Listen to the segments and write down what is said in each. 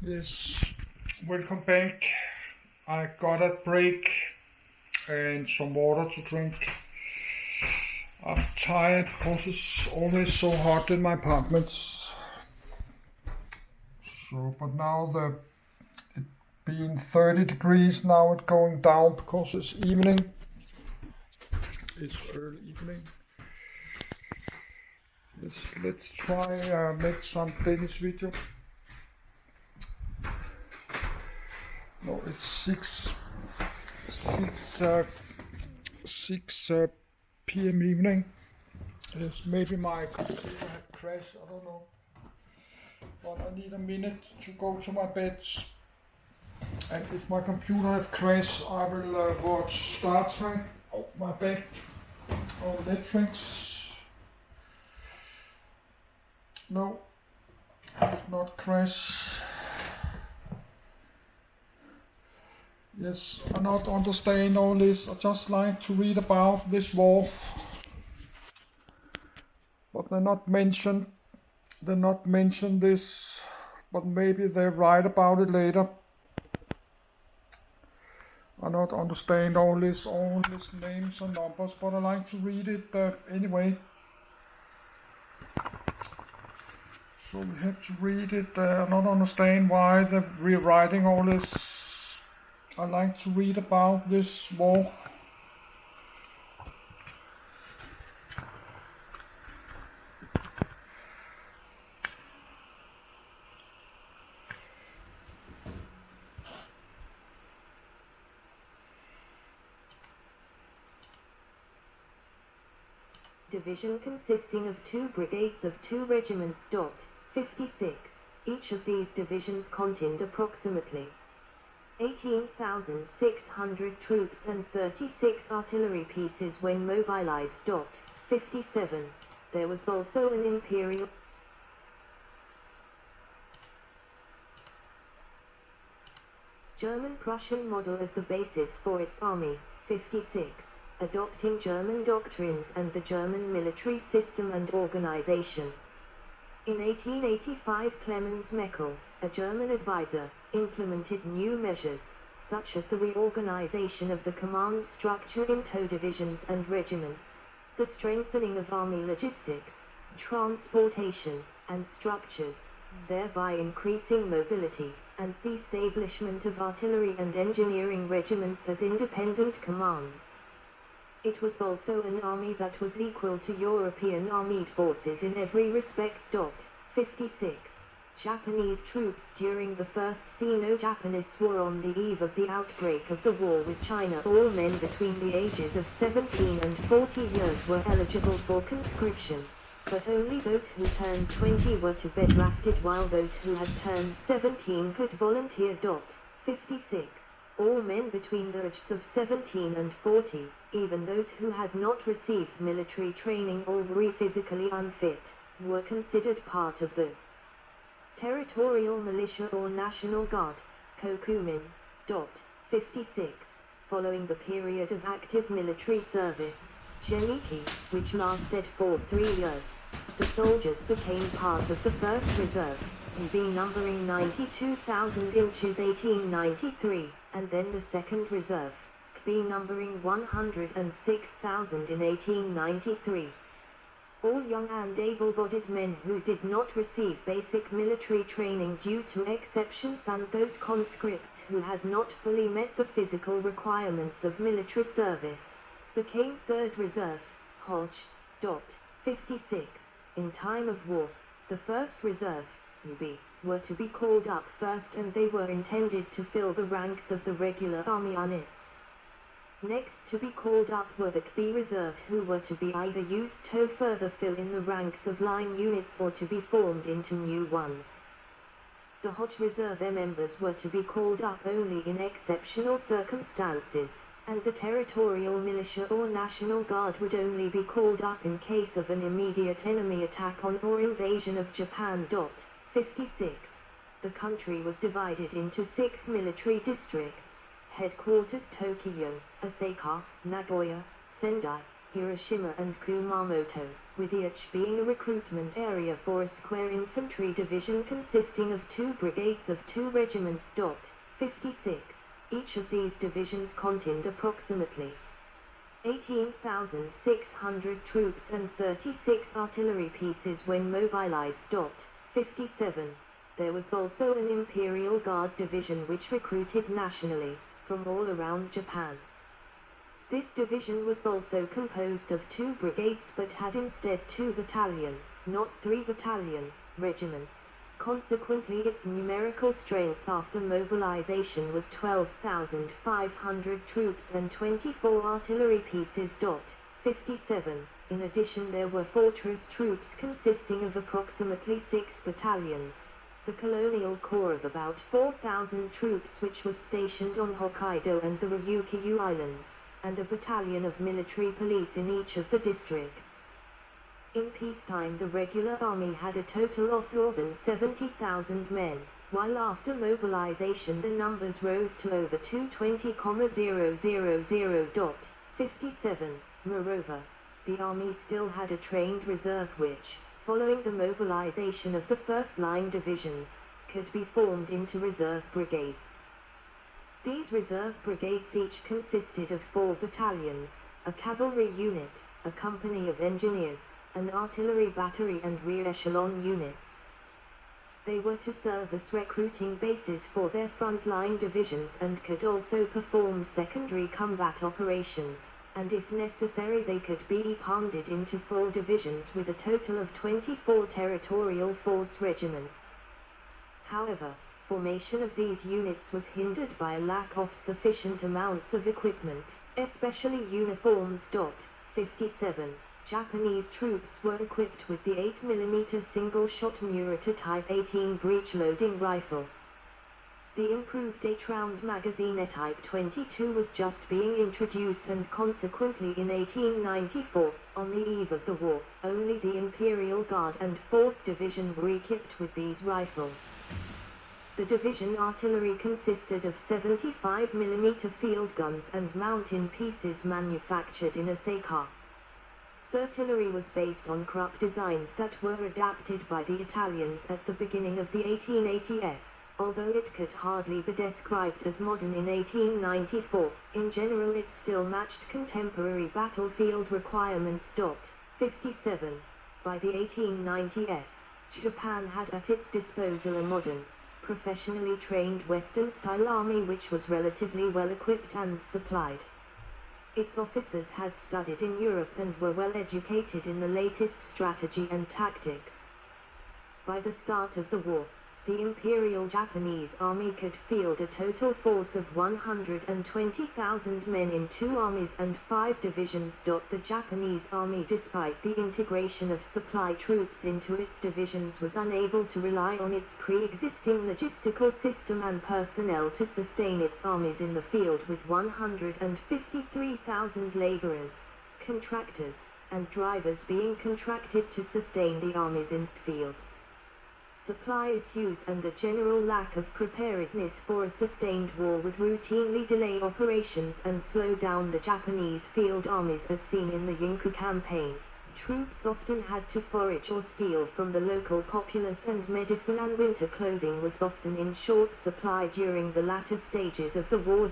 Yes, welcome back. I got a break and some water to drink. I'm tired because it's always so hot in my apartment. But now it being 30 degrees, now it's going down because it's evening. It's early evening. Let's try make some Danish video. No, it's 6 p.m. evening. Yes, maybe my computer had crashed, I don't know. But I need a minute to go to my bed. And if my computer have crashed, I will watch Star Trek on my bed on Netflix. No, it's not crash. Yes, I not understand all this. I just like to read about this war, but they're not mention this, but maybe they write about it later. I not understand all these names and numbers, but I like to read it anyway. So we have to read it. I don't understand why they're rewriting all this. I like to read about this war. Division consisting of 2 brigades of 2 regiments. 56. Each of these divisions contained approximately 18,600 troops and 36 artillery pieces when mobilized. 57. There was also an imperial German-Prussian model as the basis for its army. 56. Adopting German doctrines and the German military system and organization. In 1885, Clemens Meckel, a German advisor, implemented new measures, such as the reorganization of the command structure into divisions and regiments, the strengthening of army logistics, transportation, and structures, thereby increasing mobility, and the establishment of artillery and engineering regiments as independent commands. It was also an army that was equal to European armed forces in every respect. 56. Japanese troops during the First Sino-Japanese War. On the eve of the outbreak of the war with China, all men between the ages of 17 and 40 years were eligible for conscription, but only those who turned 20 were to be drafted, while those who had turned 17 could volunteer. 56. All men between the ages of 17 and 40, even those who had not received military training or were physically unfit, were considered part of the territorial militia or National Guard, Kokumin. 56. Following the period of active military service, Geniki, which lasted for 3 years, the soldiers became part of the 1st Reserve, B numbering 92,000 inches 1893, and then the 2nd Reserve, B numbering 106,000 in 1893. All young and able-bodied men who did not receive basic military training due to exceptions, and those conscripts who had not fully met the physical requirements of military service, became 3rd Reserve, Hodge. 56. In time of war, the 1st Reserve, UB, were to be called up first, and they were intended to fill the ranks of the regular army units. Next to be called up were the KB Reserve, who were to be either used to further fill in the ranks of line units or to be formed into new ones. The Hodge Reserve members were to be called up only in exceptional circumstances, and the territorial militia or National Guard would only be called up in case of an immediate enemy attack on or invasion of Japan. 56. The country was divided into 6 military districts. Headquarters Tokyo, Osaka, Nagoya, Sendai, Hiroshima and Kumamoto, with each being a recruitment area for a square infantry division consisting of 2 brigades of 2 regiments. 56. Each of these divisions contained approximately 18,600 troops and 36 artillery pieces when mobilized. 57. There was also an Imperial Guard division which recruited nationally, from all around Japan. This division was also composed of 2 brigades but had instead 2 battalion, not 3 battalion, regiments. Consequently, its numerical strength after mobilization was 12,500 troops and 24 artillery pieces. 57. In addition, there were fortress troops consisting of approximately 6 battalions. The Colonial Corps of about 4,000 troops which was stationed on Hokkaido and the Ryukyu Islands, and a battalion of military police in each of the districts. In peacetime, the regular army had a total of more than 70,000 men, while after mobilization the numbers rose to over 220,000. 57. Moreover, the army still had a trained reserve which, following the mobilization of the first-line divisions, could be formed into reserve brigades. These reserve brigades each consisted of 4 battalions, a cavalry unit, a company of engineers, an artillery battery and rear echelon units. They were to serve as recruiting bases for their front-line divisions and could also perform secondary combat operations, and if necessary they could be banded into 4 divisions with a total of 24 territorial force regiments. However, formation of these units was hindered by a lack of sufficient amounts of equipment, especially uniforms. 57. Japanese troops were equipped with the 8mm single-shot Murata Type 18 breech-loading rifle. The improved 8-round magazine Type 22 was just being introduced, and consequently in 1894, on the eve of the war, only the Imperial Guard and 4th Division were equipped with these rifles. The division artillery consisted of 75mm field guns and mountain pieces manufactured in Osaka. The artillery was based on Krupp designs that were adapted by the Italians at the beginning of the 1880s, although it could hardly be described as modern in 1894. In general, it still matched contemporary battlefield requirements. 57. By the 1890s, Japan had at its disposal a modern, professionally trained Western-style army which was relatively well equipped and supplied. Its officers had studied in Europe and were well educated in the latest strategy and tactics. By the start of the war, the Imperial Japanese Army could field a total force of 120,000 men in 2 armies and 5 divisions. The Japanese Army, despite the integration of supply troops into its divisions, was unable to rely on its pre-existing logistical system and personnel to sustain its armies in the field, with 153,000 laborers, contractors, and drivers being contracted to sustain the armies in the field. Supply issues and a general lack of preparedness for a sustained war would routinely delay operations and slow down the Japanese field armies, as seen in the Yunku campaign. Troops often had to forage or steal from the local populace, and medicine and winter clothing was often in short supply during the latter stages of the war.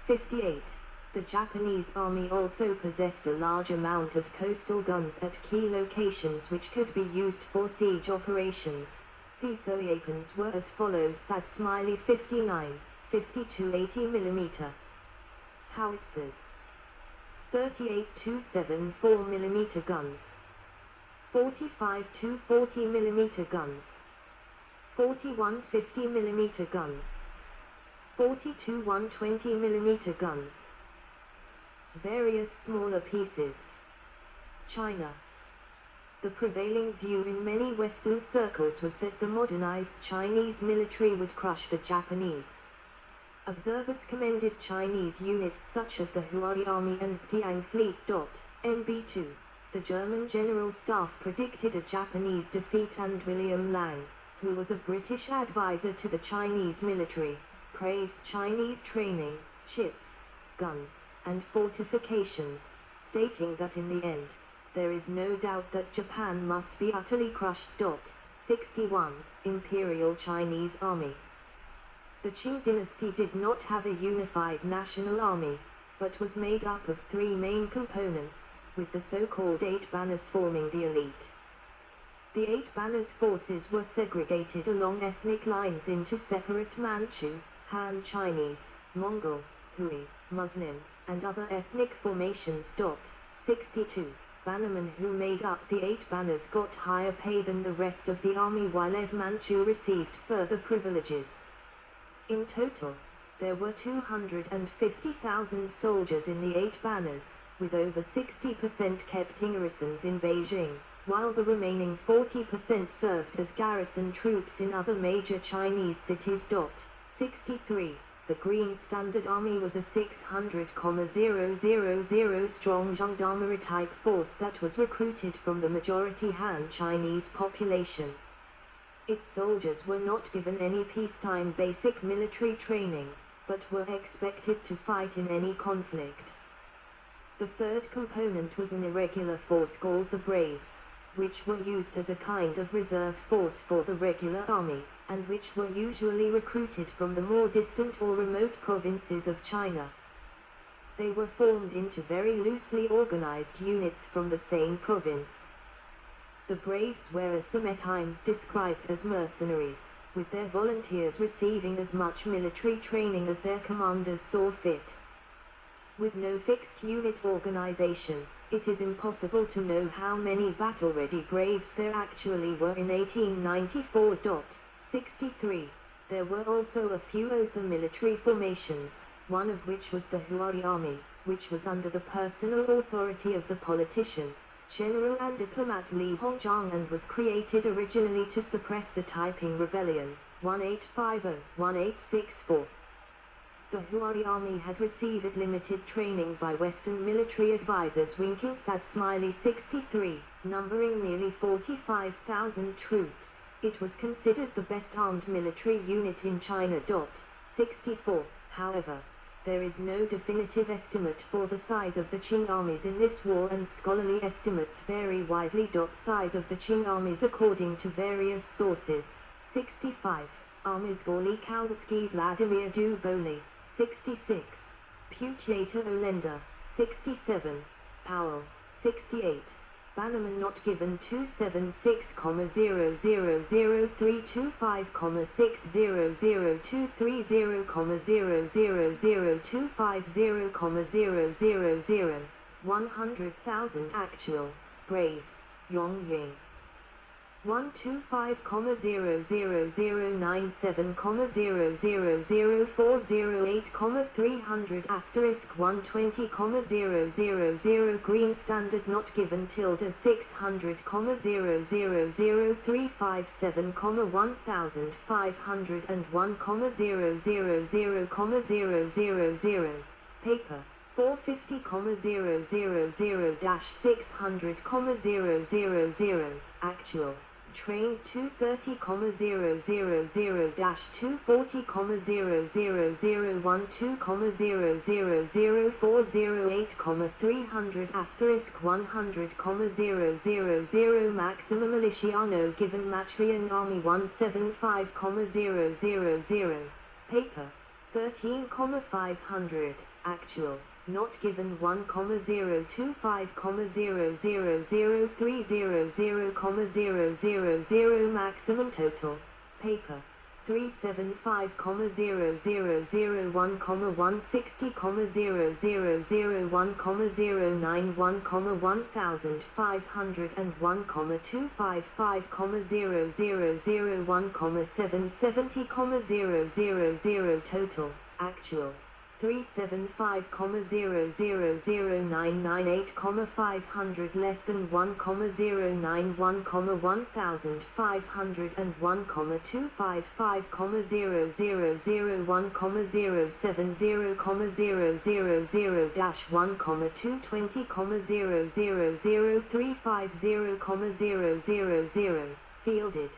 58. The Japanese army also possessed a large amount of coastal guns at key locations which could be used for siege operations. These weapons were as follows: Sad Smiley 59, 52 80mm howitzers, 38 274mm guns, 45 240mm guns, 41 50mm guns, 42 120mm guns. Various smaller pieces. China. The prevailing view in many Western circles was that the modernized Chinese military would crush the Japanese. Observers commended Chinese units such as the Huai Army and Tiang Fleet. NB2. The German General Staff predicted a Japanese defeat, and William Lang, who was a British advisor to the Chinese military, praised Chinese training, ships, guns, and fortifications, stating that in the end, there is no doubt that Japan must be utterly crushed. 61. Imperial Chinese Army. The Qing dynasty did not have a unified national army, but was made up of three main components, with the so-called Eight Banners forming the elite. The Eight Banners forces were segregated along ethnic lines into separate Manchu, Han Chinese, Mongol, Hui, Muslim, and other ethnic formations. 62. Bannermen who made up the Eight Banners got higher pay than the rest of the army, while Ev Manchu received further privileges. In total, there were 250,000 soldiers in the Eight Banners, with over 60% kept in garrisons in Beijing, while the remaining 40% served as garrison troops in other major Chinese cities. 63. The Green Standard Army was a 600,000 strong gendarmerie-type force that was recruited from the majority Han Chinese population. Its soldiers were not given any peacetime basic military training, but were expected to fight in any conflict. The third component was an irregular force called the Braves, which were used as a kind of reserve force for the regular army, and which were usually recruited from the more distant or remote provinces of China. They were formed into very loosely organized units from the same province. The Braves were sometimes described as mercenaries, with their volunteers receiving as much military training as their commanders saw fit. With no fixed unit organization, it is impossible to know how many battle-ready Braves there actually were in 1894. 63. There were also a few other military formations, one of which was the Huai Army, which was under the personal authority of the politician, general and diplomat Li Hongzhang, and was created originally to suppress the Taiping Rebellion, 1850-1864. The Huai Army had received limited training by Western military advisors Winking Sad Smiley. 63, numbering nearly 45,000 troops. It was considered the best armed military unit in China. 64. However, there is no definitive estimate for the size of the Qing armies in this war, and scholarly estimates vary widely. Size of the Qing armies according to various sources. 65. Armies Gorly Kalsky Vladimir Duboli. 66. Putiata Olenda. 67. Powell. 68. Bannerman not given 276,000,230,000,000,250,000,000 100,000 actual. Braves, Yongying. 125,000,000,408,300 *120,000 Green Standard not given ~600,000,00357,1501,000,000,000 Paper 450,000,600,000 Actual Train 230,000,000-240,000,000-408,300 *100,000 Maximum Miliciano given Matrian Army 175,000 Paper 13,500 Actual not given 1,025,000,030,000,000 Maximum total. Paper 375,000,000,160,000,001,501,255,000,000 total. Actual 375,000,000,998,500 less than 1,095,000,255,000,000-1,220,000,000-350,000 fielded.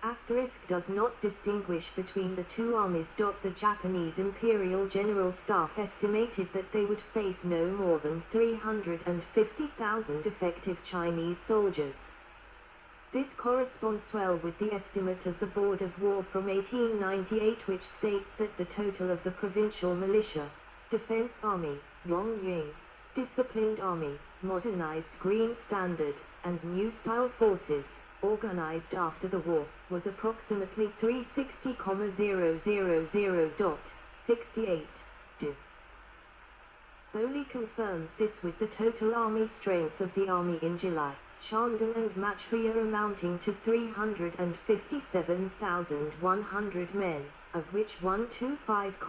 Asterisk does not distinguish between the two armies. The Japanese Imperial General Staff estimated that they would face no more than 350,000 effective Chinese soldiers. This corresponds well with the estimate of the Board of War from 1898, which states that the total of the Provincial Militia, Defense Army, Yongying, Disciplined Army, Modernized Green Standard, and New Style Forces, organized after the war, was approximately 360,000.68. Bowley confirms this with the total army strength of the army in July, Shandong and Manchuria amounting to 357,100 men, of which 125